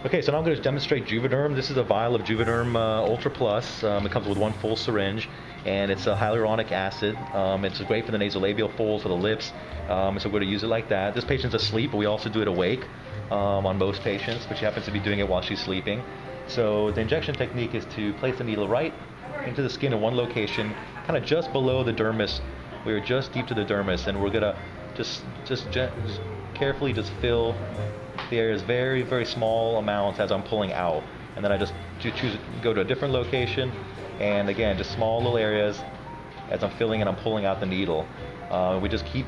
Okay, so now I'm going to demonstrate Juvaderm. This is a vial of Juvaderm Ultra Plus. It comes with one full syringe, and it's a hyaluronic acid. It's great for the nasolabial folds, for the lips, so we're going to use it like that. This patient's asleep, but we also do it awake on most patients, but she happens to be doing it while she's sleeping. So the injection technique is to place the needle right into the skin in one location, kind of just below the dermis. We're just deep to the dermis, and we're going to just carefully just fill the areas very, very small amounts as I'm pulling out, and then I just go to a different location, and again, just small little areas as I'm filling and I'm pulling out the needle. I just keep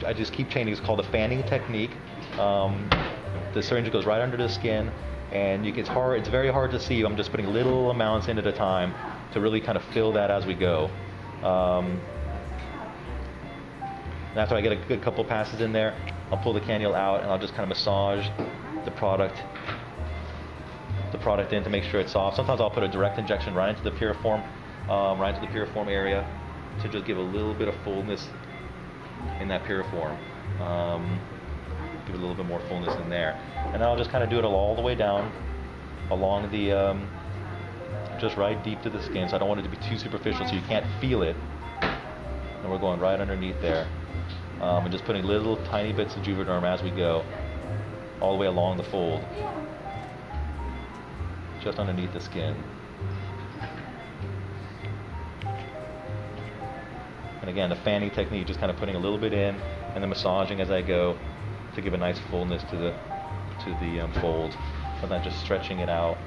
changing. It's called the fanning technique. The syringe goes right under the skin, and it's very hard to see. I'm just putting little amounts in at a time to really kind of fill that as we go. And after I get a good couple passes in there, I'll pull the cannula out and I'll just kind of massage the product in to make sure it's soft. Sometimes I'll put a direct injection right into the piriform area to just give a little bit of fullness in that piriform. Give it a little bit more fullness in there, and then I'll just kind of do it all the way down along the just right deep to the skin. So I don't want it to be too superficial so you can't feel it. And we're going right underneath there, and just putting little tiny bits of Juvaderm as we go, all the way along the fold, just underneath the skin. And again, the fanning technique, just kind of putting a little bit in and then massaging as I go to give a nice fullness to the fold, and then just stretching it out.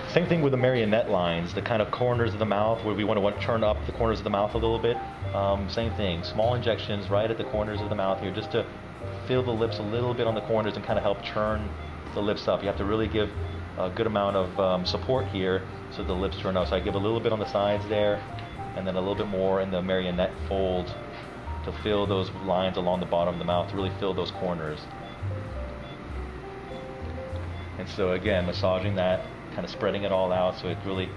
Same thing with the marionette lines, the kind of corners of the mouth where we want to turn up the corners of the mouth a little bit. Same thing, small injections right at the corners of the mouth here, just to fill the lips a little bit on the corners and kind of help churn the lips up. You have to really give a good amount of support here so the lips turn up. So I give a little bit on the sides there, and then a little bit more in the marionette fold to fill those lines along the bottom of the mouth, to really fill those corners. And so again, massaging that, kind of spreading it all out so it really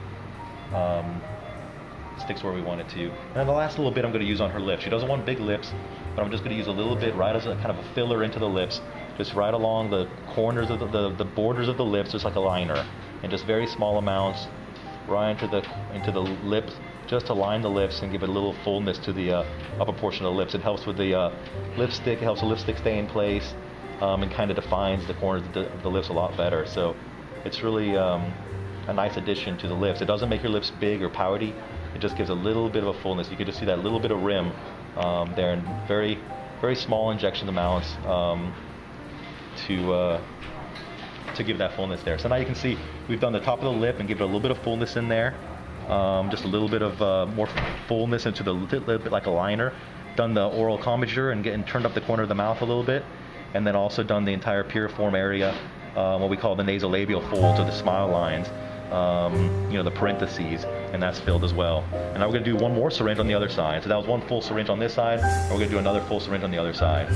sticks where we want it to. And then the last little bit I'm going to use on her lips. She doesn't want big lips, but I'm just going to use a little bit right as a kind of a filler into the lips, just right along the corners of the borders of the lips, just like a liner, and just very small amounts right into the lips, just to line the lips and give it a little fullness to the upper portion of the lips. It helps with the lipstick. It helps the lipstick stay in place, and kind of defines the corners of the lips a lot better. So it's really a nice addition to the lips. It doesn't make your lips big or pouty. It just gives a little bit of a fullness. You can just see that little bit of rim there, in very, very small injection amounts to give that fullness there. So now you can see we've done the top of the lip and give it a little bit of fullness in there, just a little bit of more fullness into the lip, like a liner. Done the oral commissure and turned up the corner of the mouth a little bit, and then also done the entire piriform area, what we call the nasolabial folds or the smile lines, the parentheses, and that's filled as well. And now we're going to do one more syringe on the other side. So that was one full syringe on this side, and we're going to do another full syringe on the other side.